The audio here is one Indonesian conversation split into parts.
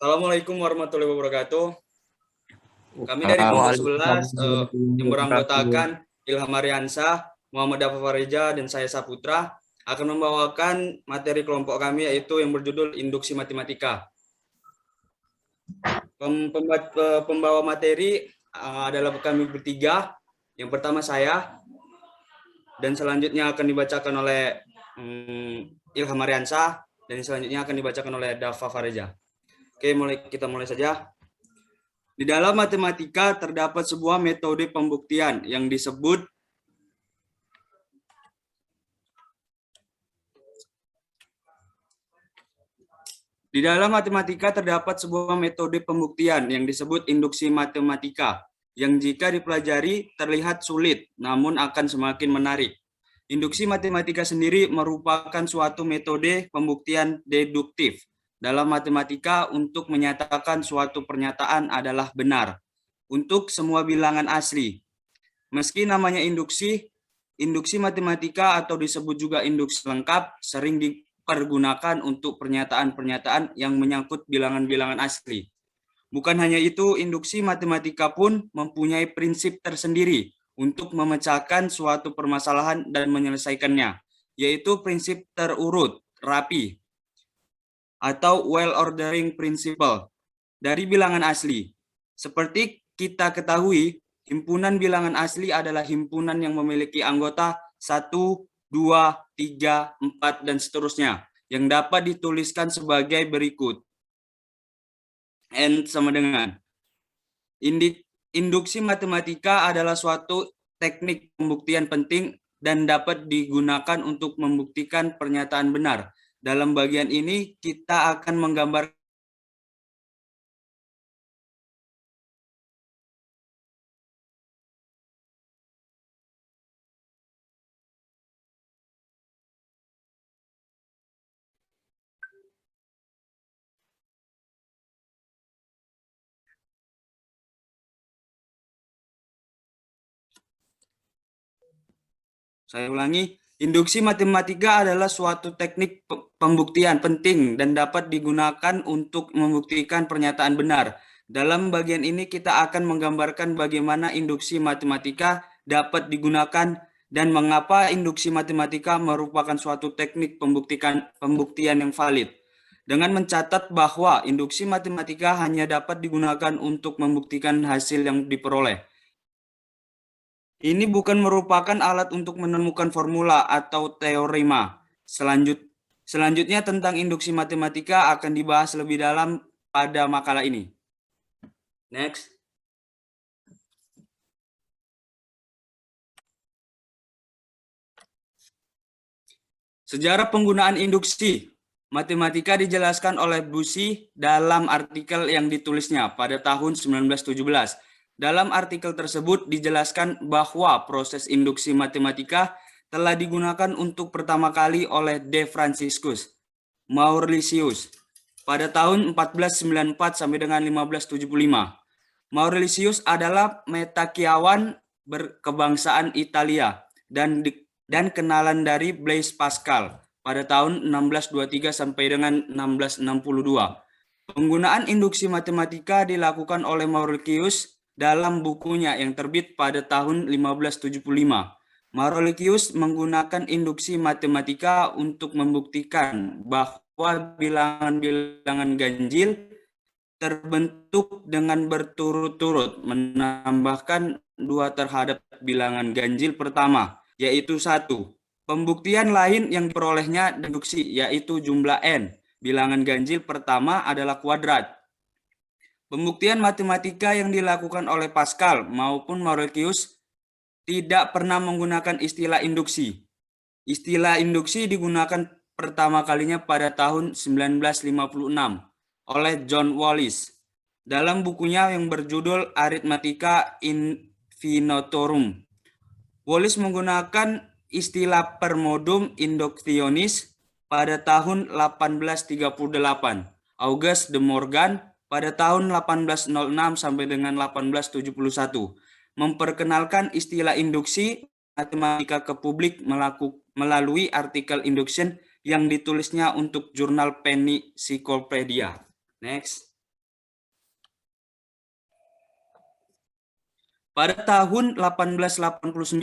Assalamualaikum warahmatullahi wabarakatuh. Kami dari kelompok 11 Waalaikumsalam yang warahmatullahi wabarakatuh. beranggotakan Ilham Aryansah, Muhammad Dafa Fareja, dan saya Saputra akan membawakan materi kelompok kami yaitu yang berjudul Induksi Matematika. Pembawa materi adalah kami bertiga. Yang pertama saya, dan selanjutnya akan dibacakan oleh Ilham Aryansah, dan selanjutnya akan dibacakan oleh Dafa Fareja. Oke, kita mulai saja. Di dalam matematika terdapat sebuah metode pembuktian yang disebut induksi matematika yang jika dipelajari terlihat sulit namun akan semakin menarik. Induksi matematika sendiri merupakan suatu metode pembuktian deduktif dalam matematika untuk menyatakan suatu pernyataan adalah benar untuk semua bilangan asli. Meski namanya induksi matematika atau disebut juga induksi lengkap sering dipergunakan untuk pernyataan-pernyataan yang menyangkut bilangan-bilangan asli. Bukan hanya itu, induksi matematika pun mempunyai prinsip tersendiri untuk memecahkan suatu permasalahan dan menyelesaikannya, yaitu prinsip terurut, rapi, atau well-ordering principle dari bilangan asli. Seperti kita ketahui, himpunan bilangan asli adalah himpunan yang memiliki anggota 1, 2, 3, 4, dan seterusnya, yang dapat dituliskan sebagai berikut. N sama dengan. Induksi matematika adalah suatu teknik pembuktian penting dan dapat digunakan untuk membuktikan pernyataan benar. Dalam bagian ini, kita akan menggambar Saya ulangi, induksi matematika adalah suatu teknik pembuktian penting dan dapat digunakan untuk membuktikan pernyataan benar. Dalam bagian ini kita akan menggambarkan bagaimana induksi matematika dapat digunakan dan mengapa induksi matematika merupakan suatu teknik pembuktian yang valid. Dengan mencatat bahwa induksi matematika hanya dapat digunakan untuk membuktikan hasil yang diperoleh. Ini bukan merupakan alat untuk menemukan formula atau teorema. Selanjutnya tentang induksi matematika akan dibahas lebih dalam pada makalah ini. Next. Sejarah penggunaan induksi matematika dijelaskan oleh Bussy dalam artikel yang ditulisnya pada tahun 1917. Dalam artikel tersebut dijelaskan bahwa proses induksi matematika telah digunakan untuk pertama kali oleh De Franciscus Mauritius pada tahun 1494 sampai dengan 1575. Mauritius adalah metakiawan berkebangsaan Italia dan kenalan dari Blaise Pascal pada tahun 1623 sampai dengan 1662. Penggunaan induksi matematika dilakukan oleh Mauritius dalam bukunya yang terbit pada tahun 1575. Mauritius menggunakan induksi matematika untuk membuktikan bahwa bilangan-bilangan ganjil terbentuk dengan berturut-turut, menambahkan 2 terhadap bilangan ganjil pertama, yaitu 1. Pembuktian lain yang diperolehnya deduksi, yaitu jumlah n. Bilangan ganjil pertama adalah kuadrat. Pembuktian matematika yang dilakukan oleh Pascal maupun Mauritius tidak pernah menggunakan istilah induksi. Istilah induksi digunakan pertama kalinya pada tahun 1956 oleh John Wallis dalam bukunya yang berjudul Arithmetica Infinitorum. Wallis menggunakan istilah per modum inductionis pada tahun 1838. Auguste de Morgan pada tahun 1806 sampai dengan 1871 memperkenalkan istilah induksi matematika ke publik melalui artikel induction yang ditulisnya untuk jurnal Penny Cyclopedia. Next. Pada tahun 1889,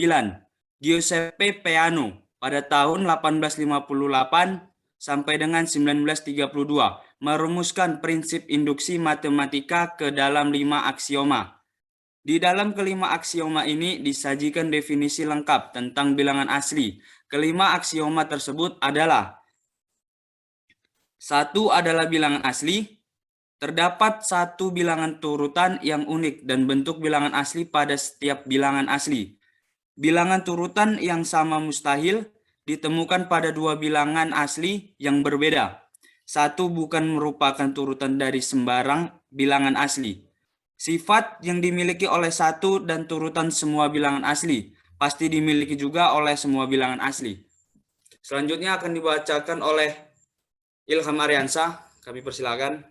Giuseppe Peano pada tahun 1858 sampai dengan 1932 merumuskan prinsip induksi matematika ke dalam 5 aksioma. Di dalam kelima aksioma ini disajikan definisi lengkap tentang bilangan asli. Kelima aksioma tersebut adalah: satu adalah bilangan asli. Terdapat satu bilangan turutan yang unik dan bentuk bilangan asli pada setiap bilangan asli. Bilangan turutan yang sama mustahil ditemukan pada dua bilangan asli yang berbeda. Satu bukan merupakan turutan dari sembarang bilangan asli. Sifat yang dimiliki oleh satu dan turutan semua bilangan asli pasti dimiliki juga oleh semua bilangan asli. Selanjutnya akan dibacakan oleh Ilham Aryansah. Kami persilakan.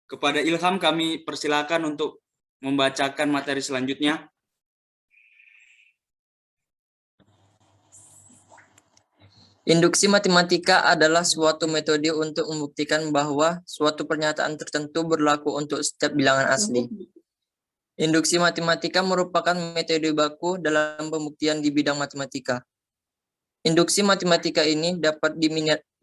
Kepada Ilham kami persilakan untuk membacakan materi selanjutnya. Induksi matematika adalah suatu metode untuk membuktikan bahwa suatu pernyataan tertentu berlaku untuk setiap bilangan asli. Induksi matematika merupakan metode baku dalam pembuktian di bidang matematika. Induksi matematika ini dapat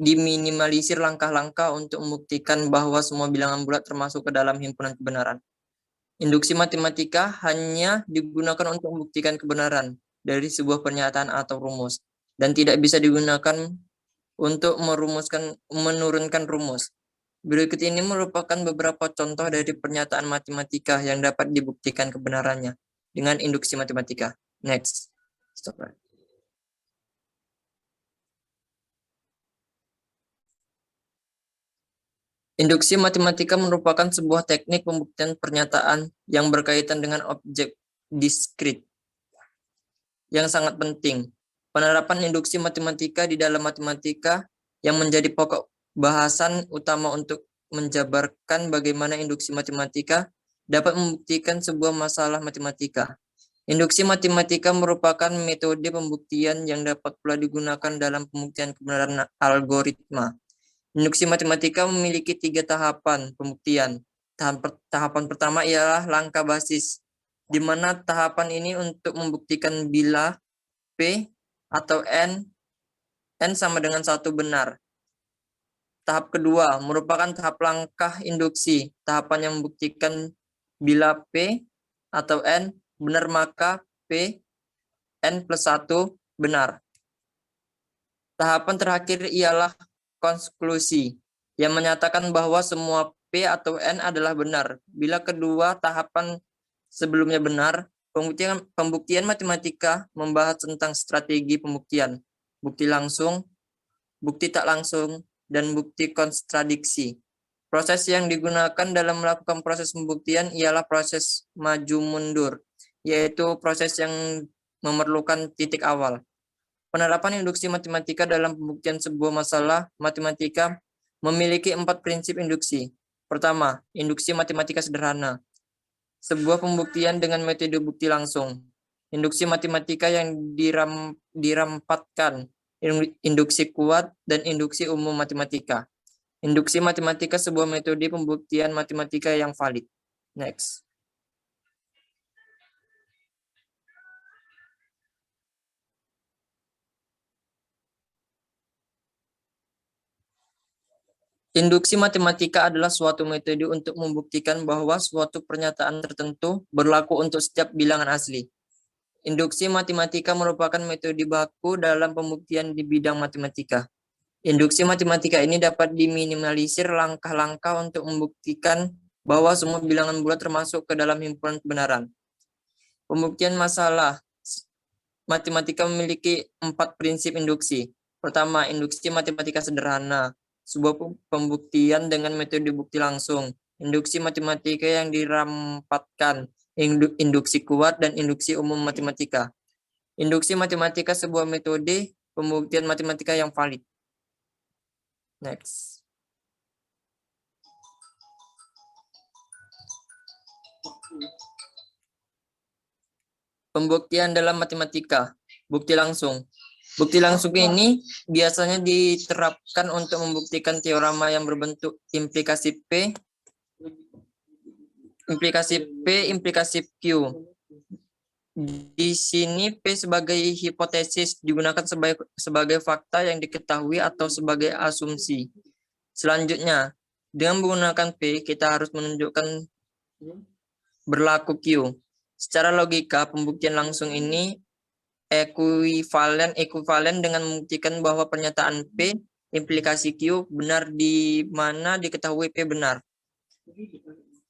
diminimalisir langkah-langkah untuk membuktikan bahwa semua bilangan bulat termasuk ke dalam himpunan kebenaran. Induksi matematika hanya digunakan untuk membuktikan kebenaran dari sebuah pernyataan atau rumus, dan tidak bisa digunakan untuk menurunkan rumus. Berikut ini merupakan beberapa contoh dari pernyataan matematika yang dapat dibuktikan kebenarannya dengan induksi matematika. Next. Stop. Induksi matematika merupakan sebuah teknik pembuktian pernyataan yang berkaitan dengan objek diskrit yang sangat penting. Penerapan induksi matematika di dalam matematika yang menjadi pokok bahasan utama untuk menjabarkan bagaimana induksi matematika dapat membuktikan sebuah masalah matematika. Induksi matematika merupakan metode pembuktian yang dapat pula digunakan dalam pembuktian kebenaran algoritma. Induksi matematika memiliki 3 tahapan pembuktian. Tahapan pertama ialah langkah basis, di mana tahapan ini untuk membuktikan bila P atau N sama dengan 1 benar. Tahap kedua merupakan tahap langkah induksi. Tahapan yang membuktikan bila P atau N benar maka P N plus 1 benar. Tahapan terakhir ialah konklusi, yang menyatakan bahwa semua P atau N adalah benar. Bila kedua tahapan sebelumnya benar, pembuktian matematika membahas tentang strategi pembuktian, bukti langsung, bukti tak langsung, dan bukti kontradiksi. Proses yang digunakan dalam melakukan proses pembuktian ialah proses maju mundur, yaitu proses yang memerlukan titik awal. Penerapan induksi matematika dalam pembuktian sebuah masalah matematika memiliki 4 prinsip induksi. Pertama, induksi matematika sederhana. Sebuah pembuktian dengan metode bukti langsung. Induksi matematika yang dirampatkan, induksi kuat, dan induksi umum matematika. Induksi matematika sebuah metode pembuktian matematika yang valid. Next. Induksi matematika adalah suatu metode untuk membuktikan bahwa suatu pernyataan tertentu berlaku untuk setiap bilangan asli. Induksi matematika merupakan metode baku dalam pembuktian di bidang matematika. Induksi matematika ini dapat diminimalisir langkah-langkah untuk membuktikan bahwa semua bilangan bulat termasuk ke dalam himpunan kebenaran. Pembuktian masalah matematika memiliki 4 prinsip induksi. Pertama, induksi matematika sederhana, sebuah pembuktian dengan metode bukti langsung. Induksi matematika yang dirampatkan, induksi kuat, dan induksi umum matematika. Induksi matematika sebuah metode pembuktian matematika yang valid. Next. Pembuktian dalam matematika, bukti langsung. Bukti langsung ini biasanya diterapkan untuk membuktikan teorema yang berbentuk implikasi P, implikasi Q. Di sini P sebagai hipotesis digunakan sebagai fakta yang diketahui atau sebagai asumsi. Selanjutnya, dengan menggunakan P, kita harus menunjukkan berlaku Q. Secara logika, pembuktian langsung ini ekuivalen dengan membuktikan bahwa pernyataan P implikasi Q benar di mana diketahui P benar.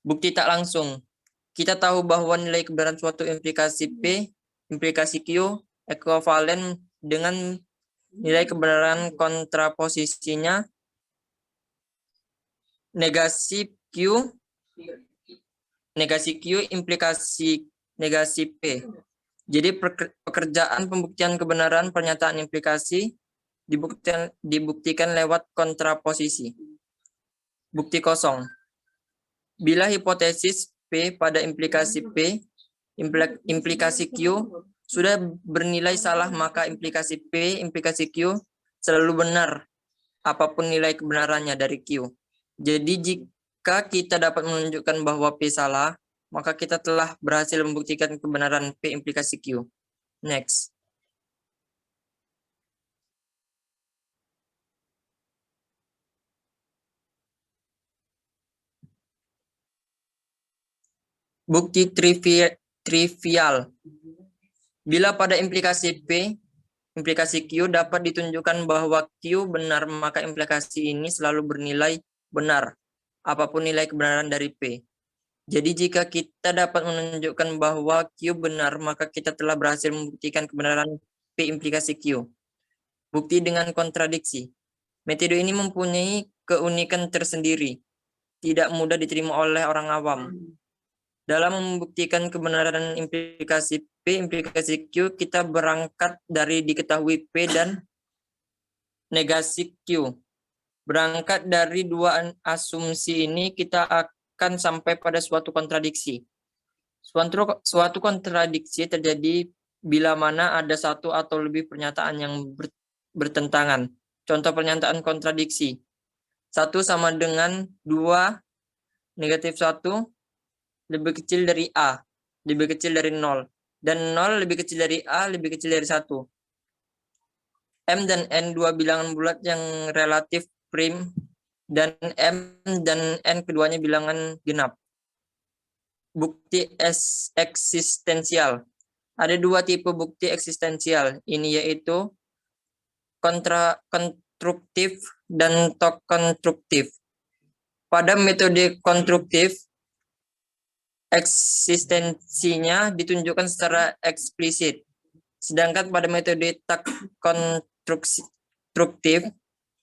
Bukti tak langsung. Kita tahu bahwa nilai kebenaran suatu implikasi P, implikasi Q, ekuivalen dengan nilai kebenaran kontraposisinya negasi Q implikasi negasi P. Jadi pekerjaan pembuktian kebenaran pernyataan implikasi dibuktikan lewat kontraposisi. Bukti kosong. Bila hipotesis P pada implikasi P, implikasi Q sudah bernilai salah, maka implikasi P, implikasi Q selalu benar apapun nilai kebenarannya dari Q. Jadi jika kita dapat menunjukkan bahwa P salah, maka kita telah berhasil membuktikan kebenaran P implikasi Q. Next. Bukti trivial. Bila pada implikasi P, implikasi Q dapat ditunjukkan bahwa Q benar, maka implikasi ini selalu bernilai benar, apapun nilai kebenaran dari P. Jadi jika kita dapat menunjukkan bahwa Q benar, maka kita telah berhasil membuktikan kebenaran P implikasi Q. Bukti dengan kontradiksi. Metode ini mempunyai keunikan tersendiri, tidak mudah diterima oleh orang awam. Dalam membuktikan kebenaran implikasi P, implikasi Q, kita berangkat dari diketahui P dan negasi Q. Berangkat dari dua asumsi ini, kita akan sampai pada suatu kontradiksi. Suatu kontradiksi terjadi bila mana ada satu atau lebih pernyataan yang bertentangan. Contoh pernyataan kontradiksi. 1 sama dengan 2 negatif 1 lebih kecil dari A, lebih kecil dari 0. Dan 0 lebih kecil dari A, lebih kecil dari 1. M dan N dua bilangan bulat yang relatif prim, dan M dan N keduanya bilangan genap. Bukti eksistensial. Ada 2 tipe bukti eksistensial. Ini yaitu konstruktif dan konstruktif. Pada metode konstruktif, eksistensinya ditunjukkan secara eksplisit. Sedangkan pada metode konstruktif,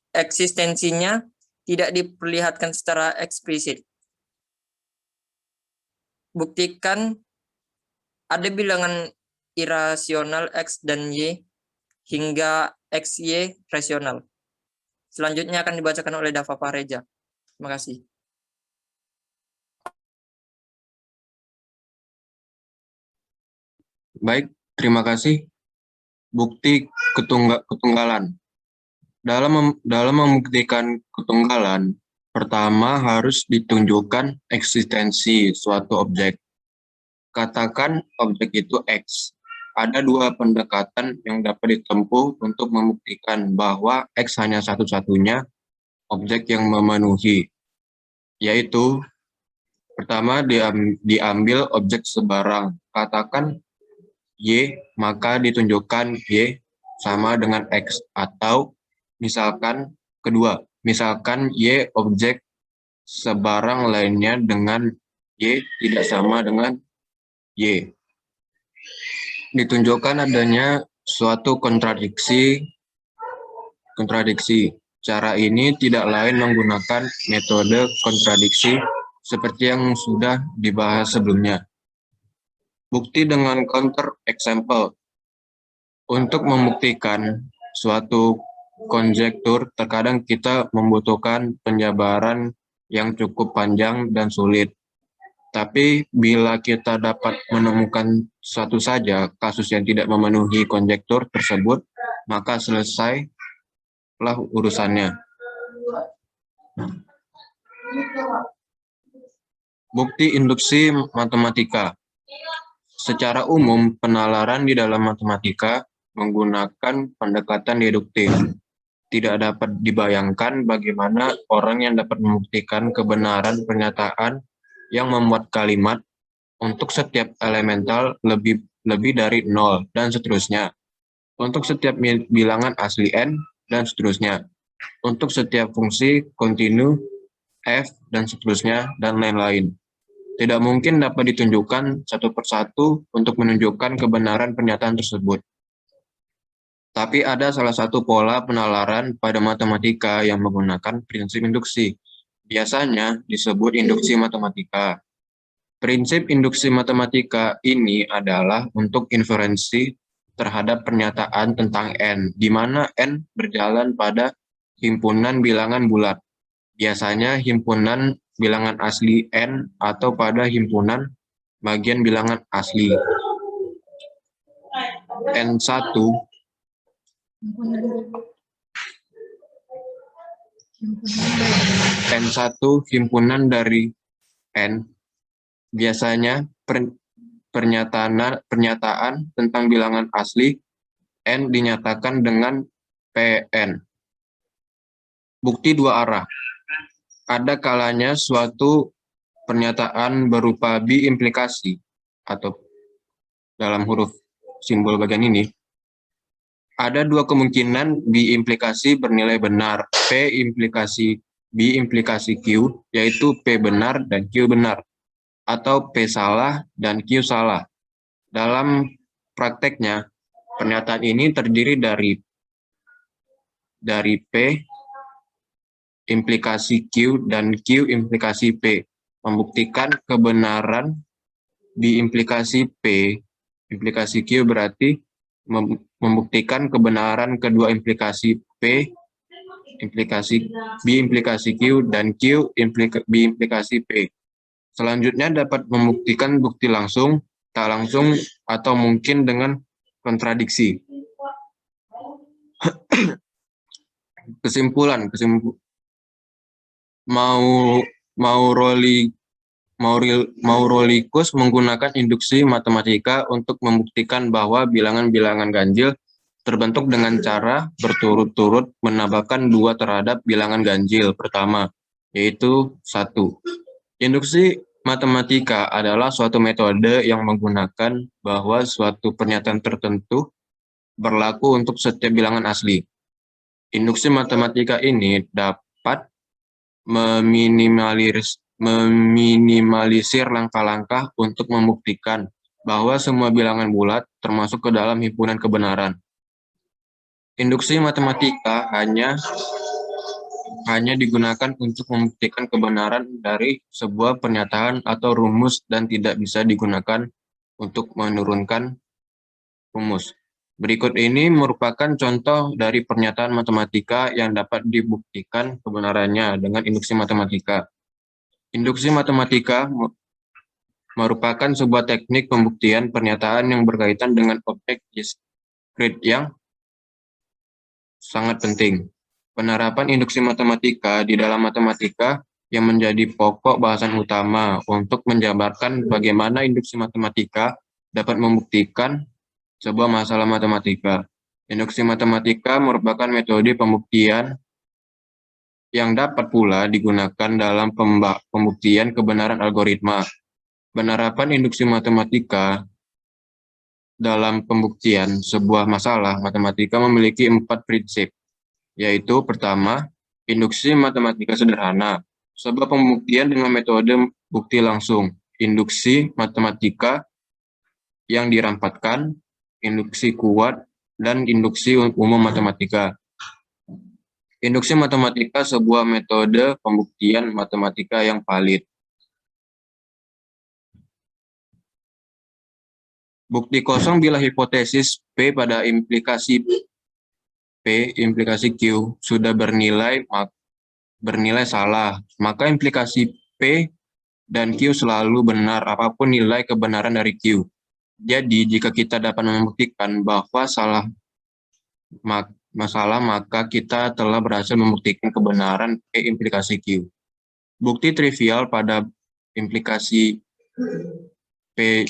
eksistensinya tidak diperlihatkan secara eksplisit. Buktikan ada bilangan irasional X dan Y hingga XY rasional. Selanjutnya akan dibacakan oleh Dava Pareja. Terima kasih. Baik, terima kasih. Bukti ketunggalan. Dalam membuktikan ketunggalan, pertama harus ditunjukkan eksistensi suatu objek. Katakan objek itu X. Ada 2 pendekatan yang dapat ditempuh untuk membuktikan bahwa X hanya satu-satunya objek yang memenuhi, yaitu pertama diambil objek sebarang. Katakan Y, maka ditunjukkan Y sama dengan X. Atau misalkan Kedua, misalkan Y objek sebarang lainnya dengan Y tidak sama dengan Y. Ditunjukkan adanya suatu kontradiksi. Cara ini tidak lain menggunakan metode kontradiksi seperti yang sudah dibahas sebelumnya. Bukti dengan counter example. Untuk membuktikan suatu konjektur, terkadang kita membutuhkan penjabaran yang cukup panjang dan sulit. Tapi bila kita dapat menemukan satu saja kasus yang tidak memenuhi konjektur tersebut, maka selesailah urusannya. Bukti induksi matematika. Secara umum, penalaran di dalam matematika menggunakan pendekatan deduktif. Tidak dapat dibayangkan bagaimana orang yang dapat membuktikan kebenaran pernyataan yang memuat kalimat untuk setiap elemental lebih dari 0 dan seterusnya. Untuk setiap bilangan asli n dan seterusnya. Untuk setiap fungsi kontinu f dan seterusnya dan lain-lain. Tidak mungkin dapat ditunjukkan satu persatu untuk menunjukkan kebenaran pernyataan tersebut. Tapi ada salah satu pola penalaran pada matematika yang menggunakan prinsip induksi. Biasanya disebut induksi matematika. Prinsip induksi matematika ini adalah untuk inferensi terhadap pernyataan tentang n, di mana n berjalan pada himpunan bilangan bulat. Biasanya himpunan bilangan asli n atau pada himpunan bagian bilangan asli. N1 himpunan dari n. Biasanya pernyataan tentang bilangan asli n dinyatakan dengan Pn. Bukti dua arah. Ada kalanya suatu pernyataan berupa biimplikasi atau dalam huruf simbol bagian ini. Ada dua kemungkinan biimplikasi bernilai benar, P implikasi B implikasi Q, yaitu P benar dan Q benar, atau P salah dan Q salah. Dalam prakteknya, pernyataan ini terdiri dari P implikasi Q dan Q implikasi P. Membuktikan kebenaran B implikasi P implikasi Q berarti membuktikan kebenaran kedua implikasi P implikasi B implikasi Q dan Q B implikasi P. Selanjutnya dapat membuktikan bukti langsung, tak langsung, atau mungkin dengan kontradiksi. Kesimpulan. Maurolycus menggunakan induksi matematika untuk membuktikan bahwa bilangan-bilangan ganjil terbentuk dengan cara berturut-turut menambahkan 2 terhadap bilangan ganjil pertama, yaitu 1. Induksi matematika adalah suatu metode yang menggunakan bahwa suatu pernyataan tertentu berlaku untuk setiap bilangan asli. Induksi matematika ini dapat meminimalisir langkah-langkah untuk membuktikan bahwa semua bilangan bulat termasuk ke dalam himpunan kebenaran. Induksi matematika hanya digunakan untuk membuktikan kebenaran dari sebuah pernyataan atau rumus dan tidak bisa digunakan untuk menurunkan rumus. Berikut ini merupakan contoh dari pernyataan matematika yang dapat dibuktikan kebenarannya dengan induksi matematika. Induksi matematika merupakan sebuah teknik pembuktian pernyataan yang berkaitan dengan objek diskrit yang sangat penting. Penerapan induksi matematika di dalam matematika yang menjadi pokok bahasan utama untuk menjabarkan bagaimana induksi matematika dapat membuktikan sebuah masalah matematika. Induksi matematika merupakan metode pembuktian yang dapat pula digunakan dalam pembuktian kebenaran algoritma. Penerapan induksi matematika dalam pembuktian sebuah masalah matematika memiliki 4 prinsip, yaitu pertama, Induksi matematika sederhana. Sebuah pembuktian dengan metode bukti langsung. Induksi matematika yang dirampatkan, induksi kuat, dan induksi umum matematika. Induksi matematika sebuah metode pembuktian matematika yang valid. Bukti kosong bila hipotesis P pada implikasi Q sudah bernilai salah, maka implikasi P dan Q selalu benar apapun nilai kebenaran dari Q. Jadi, jika kita dapat membuktikan bahwa masalah, maka kita telah berhasil membuktikan kebenaran P implikasi Q. Bukti trivial pada implikasi P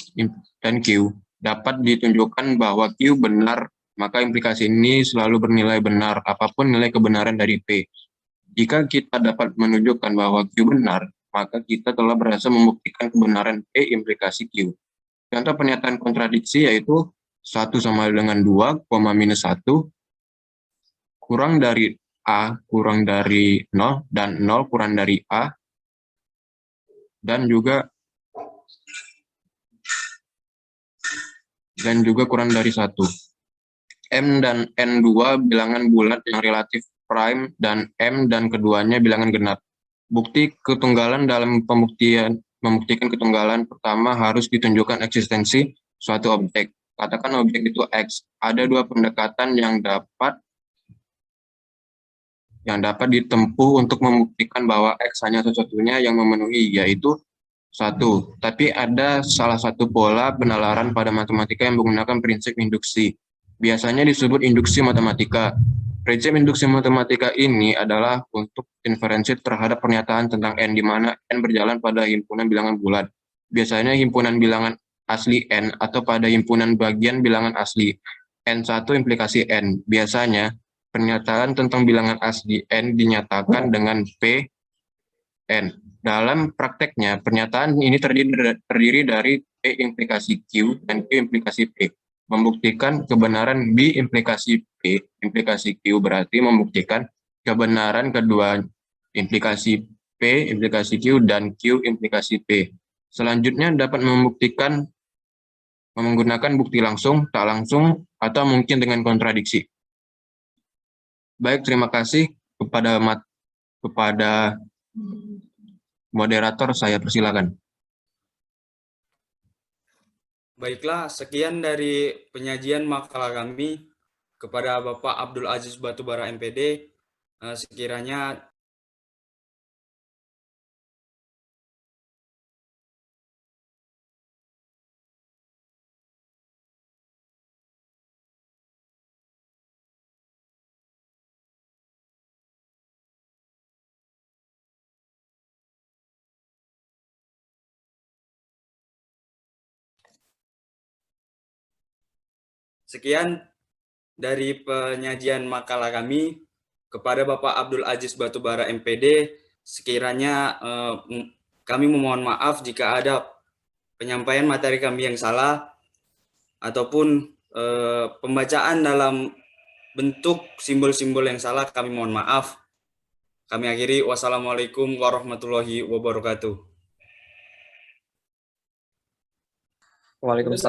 dan Q dapat ditunjukkan bahwa Q benar, maka implikasi ini selalu bernilai benar, apapun nilai kebenaran dari P. Jika kita dapat menunjukkan bahwa Q benar, maka kita telah berhasil membuktikan kebenaran P implikasi Q. Contoh pernyataan kontradiksi yaitu 1 sama dengan 2, minus 1, kurang dari A kurang dari 0, dan 0 kurang dari A, dan juga kurang dari 1. M dan N2 bilangan bulat yang relatif prime, dan M dan keduanya bilangan genap. Bukti ketunggalan dalam membuktikan ketunggalan pertama harus ditunjukkan eksistensi suatu objek. Katakan objek itu X. Ada dua pendekatan yang dapat ditempuh untuk membuktikan bahwa X hanya satu-satunya yang memenuhi, yaitu 1. Tapi ada salah satu pola penalaran pada matematika yang menggunakan prinsip induksi. Biasanya disebut induksi matematika. Prinsip induksi matematika ini adalah untuk inferensi terhadap pernyataan tentang N, di mana N berjalan pada himpunan bilangan bulat. Biasanya himpunan bilangan asli N atau pada himpunan bagian bilangan asli. N1 implikasi N. Biasanya, pernyataan tentang bilangan asli N dinyatakan dengan P N. Dalam prakteknya, pernyataan ini terdiri dari P implikasi Q dan Q implikasi P. Membuktikan kebenaran B implikasi P implikasi Q berarti membuktikan kebenaran kedua implikasi P implikasi Q dan Q implikasi P. Selanjutnya dapat membuktikan menggunakan bukti langsung, tak langsung, atau mungkin dengan kontradiksi. Baik, terima kasih kepada moderator, saya persilakan. Baiklah, sekian dari penyajian makalah kami kepada Bapak Abdul Aziz Batubara MPD. Sekiranya sekian dari penyajian makalah kami kepada Bapak Abdul Aziz Batubara MPD. Sekiranya kami memohon maaf jika ada penyampaian materi kami yang salah ataupun pembacaan dalam bentuk simbol-simbol yang salah, kami mohon maaf. Kami akhiri, wassalamualaikum warahmatullahi wabarakatuh. Waalaikumsalam.